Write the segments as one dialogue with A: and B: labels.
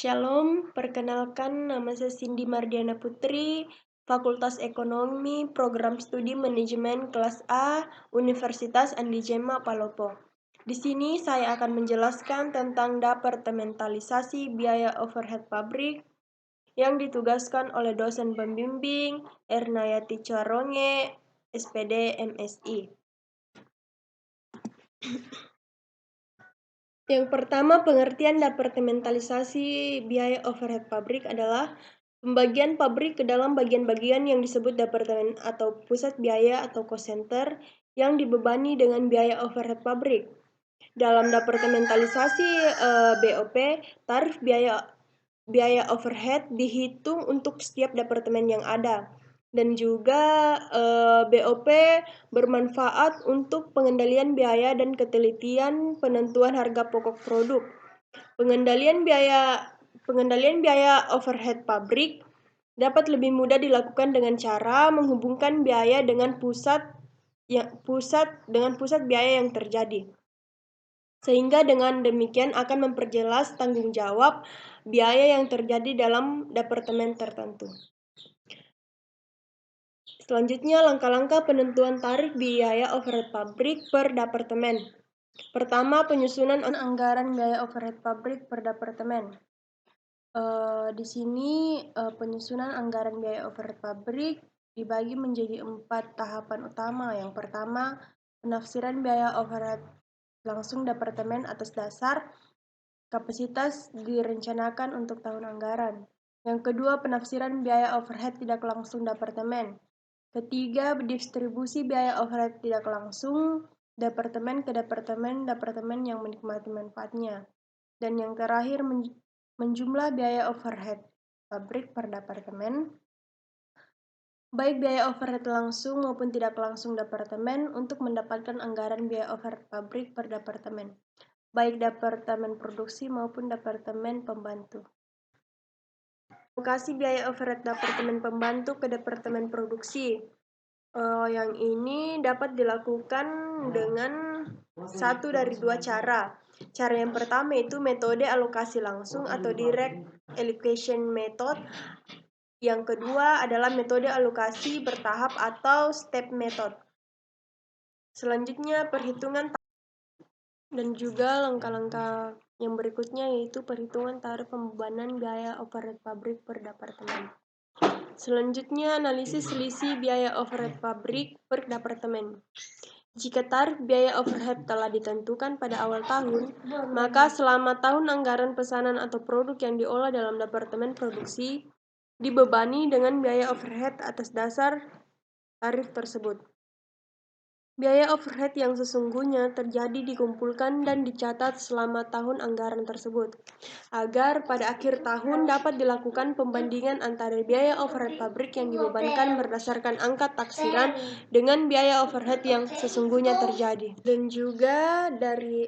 A: Shalom, perkenalkan nama saya Cindy Mardiana Putri, Fakultas Ekonomi, Program Studi Manajemen Kelas A, Universitas Andi Jema Palopo. Di sini saya akan menjelaskan tentang departementalisasi biaya overhead pabrik yang ditugaskan oleh dosen pembimbing Ernayati Charonge, SPD MSI. Yang pertama, pengertian departementalisasi biaya overhead pabrik adalah pembagian pabrik ke dalam bagian-bagian yang disebut departemen atau pusat biaya atau cost center yang dibebani dengan biaya overhead pabrik. Dalam departementalisasi BOP, tarif biaya overhead dihitung untuk setiap departemen yang ada. Dan juga BOP bermanfaat untuk pengendalian biaya dan ketelitian penentuan harga pokok produk. Pengendalian biaya overhead pabrik dapat lebih mudah dilakukan dengan cara menghubungkan biaya dengan pusat biaya yang terjadi. Sehingga dengan demikian akan memperjelas tanggung jawab biaya yang terjadi dalam departemen tertentu. Selanjutnya, langkah-langkah penentuan tarif biaya overhead pabrik per departemen. Pertama, penyusunan anggaran biaya overhead pabrik per departemen. Di sini penyusunan anggaran biaya overhead pabrik dibagi menjadi 4 tahapan utama. Yang pertama, penafsiran biaya overhead langsung departemen atas dasar kapasitas direncanakan untuk tahun anggaran. Yang kedua, penafsiran biaya overhead tidak langsung departemen. Ketiga, distribusi biaya overhead tidak langsung departemen ke departemen yang menikmati manfaatnya. Dan yang terakhir, menjumlah biaya overhead pabrik per departemen, baik biaya overhead langsung maupun tidak langsung departemen untuk mendapatkan anggaran biaya overhead pabrik per departemen, baik departemen produksi maupun departemen pembantu. Alokasi biaya overhead departemen pembantu ke departemen produksi. Yang ini dapat dilakukan dengan satu dari dua cara. Cara yang pertama itu metode alokasi langsung atau direct allocation method. Yang kedua adalah metode alokasi bertahap atau step method. Selanjutnya perhitungan dan juga langkah-langkah yang berikutnya yaitu perhitungan tarif pembebanan biaya overhead pabrik per departemen. Selanjutnya analisis selisih biaya overhead pabrik per departemen. Jika tarif biaya overhead telah ditentukan pada awal tahun, maka selama tahun anggaran pesanan atau produk yang diolah dalam departemen produksi dibebani dengan biaya overhead atas dasar tarif tersebut. Biaya overhead yang sesungguhnya terjadi dikumpulkan dan dicatat selama tahun anggaran tersebut, agar pada akhir tahun dapat dilakukan pembandingan antara biaya overhead pabrik yang dibebankan berdasarkan angka taksiran dengan biaya overhead yang sesungguhnya terjadi. Dan juga dari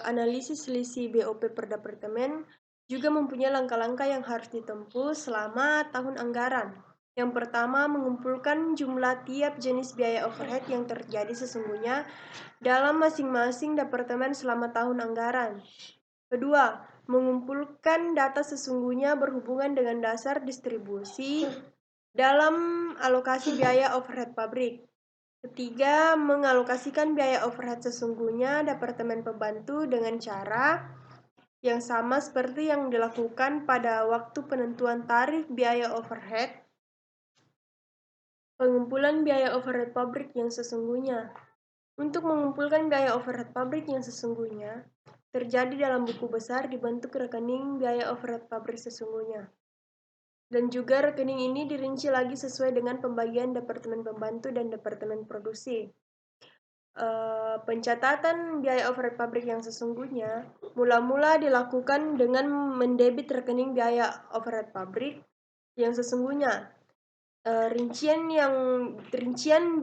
A: analisis selisih BOP per departemen juga mempunyai langkah-langkah yang harus ditempuh selama tahun anggaran. Yang pertama, mengumpulkan jumlah tiap jenis biaya overhead yang terjadi sesungguhnya dalam masing-masing departemen selama tahun anggaran. Kedua, mengumpulkan data sesungguhnya berhubungan dengan dasar distribusi dalam alokasi biaya overhead pabrik. Ketiga, mengalokasikan biaya overhead sesungguhnya departemen pembantu dengan cara yang sama seperti yang dilakukan pada waktu penentuan tarif biaya overhead. Pengumpulan biaya overhead pabrik yang sesungguhnya. Untuk mengumpulkan biaya overhead pabrik yang sesungguhnya terjadi dalam buku besar dibentuk rekening biaya overhead pabrik sesungguhnya. Dan juga rekening ini dirinci lagi sesuai dengan pembagian departemen pembantu dan departemen produksi. Pencatatan biaya overhead pabrik yang sesungguhnya mula-mula dilakukan dengan mendebit rekening biaya overhead pabrik yang sesungguhnya. Rincian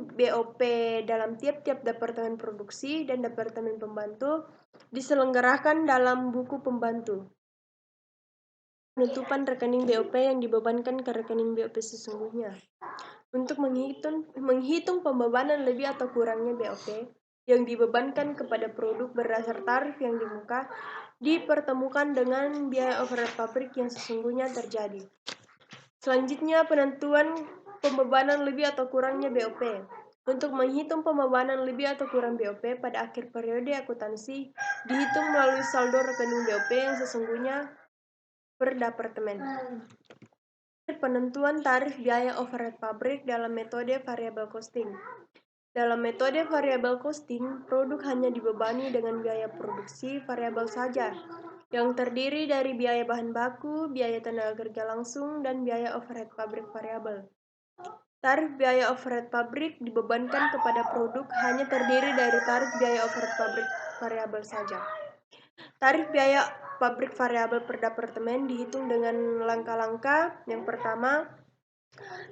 A: BOP dalam tiap-tiap departemen produksi dan departemen pembantu diselenggarakan dalam buku pembantu. Penutupan rekening BOP yang dibebankan ke rekening BOP sesungguhnya. Untuk menghitung pembebanan lebih atau kurangnya BOP yang dibebankan kepada produk berdasar tarif yang di muka, dipertemukan dengan biaya overhead pabrik yang sesungguhnya terjadi. Selanjutnya, penentuan pembebanan lebih atau kurangnya BOP. Untuk menghitung pembebanan lebih atau kurang BOP pada akhir periode akuntansi, dihitung melalui saldo rekening BOP yang sesungguhnya per departemen. Penentuan tarif biaya overhead pabrik dalam metode variable costing. Dalam metode variable costing, produk hanya dibebani dengan biaya produksi variabel saja, yang terdiri dari biaya bahan baku, biaya tenaga kerja langsung, dan biaya overhead pabrik variabel. Tarif biaya overhead pabrik dibebankan kepada produk hanya terdiri dari tarif biaya overhead pabrik variabel saja. Tarif biaya pabrik variabel per departemen dihitung dengan langkah-langkah. Yang pertama,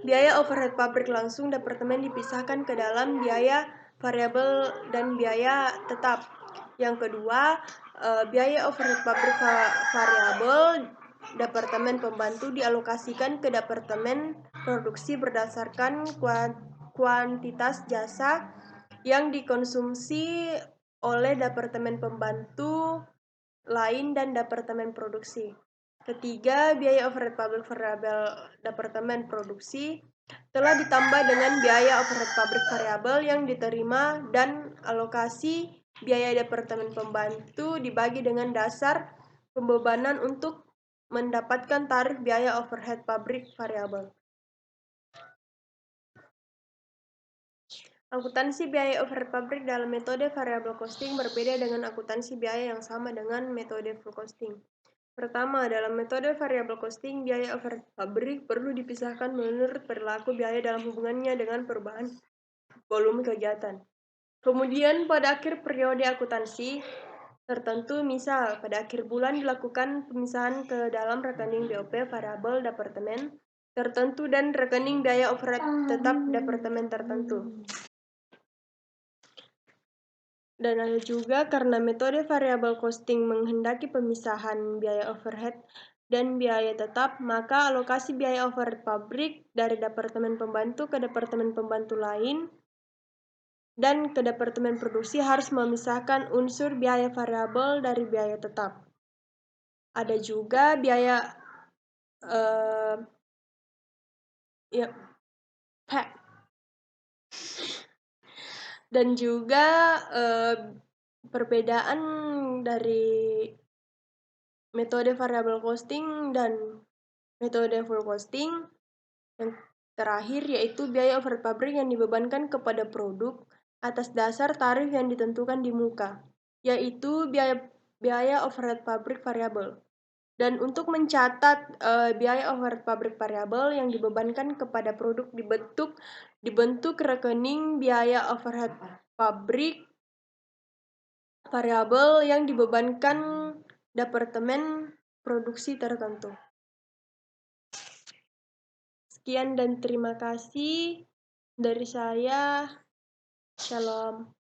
A: biaya overhead pabrik langsung departemen dipisahkan ke dalam biaya variabel dan biaya tetap. Yang kedua, biaya overhead pabrik variabel departemen pembantu dialokasikan ke departemen produksi berdasarkan kuantitas jasa yang dikonsumsi oleh departemen pembantu lain dan departemen produksi. Ketiga, biaya overhead pabrik variabel departemen produksi telah ditambah dengan biaya overhead pabrik variabel yang diterima dan alokasi biaya departemen pembantu dibagi dengan dasar pembebanan untuk mendapatkan tarif biaya overhead pabrik variabel. Akuntansi biaya overhead pabrik dalam metode variable costing berbeda dengan akuntansi biaya yang sama dengan metode full costing. Pertama, dalam metode variable costing, biaya overhead pabrik perlu dipisahkan menurut perilaku biaya dalam hubungannya dengan perubahan volume kegiatan. Kemudian, pada akhir periode akuntansi tertentu, misal pada akhir bulan dilakukan pemisahan ke dalam rekening BOP variabel departemen tertentu dan rekening biaya overhead tetap departemen tertentu. Dan ada juga karena metode variable costing menghendaki pemisahan biaya overhead dan biaya tetap, maka alokasi biaya overhead pabrik dari departemen pembantu ke departemen pembantu lain dan ke departemen produksi harus memisahkan unsur biaya variabel dari biaya tetap. Ada juga biaya dan juga perbedaan dari metode variable costing dan metode full costing. Yang terakhir yaitu biaya overhead pabrik yang dibebankan kepada produk atas dasar tarif yang ditentukan di muka, yaitu biaya overhead pabrik variabel. Dan untuk mencatat biaya overhead pabrik variabel yang dibebankan kepada produk dibentuk rekening biaya overhead pabrik variabel yang dibebankan departemen produksi tertentu. Sekian dan terima kasih dari saya. Shalom.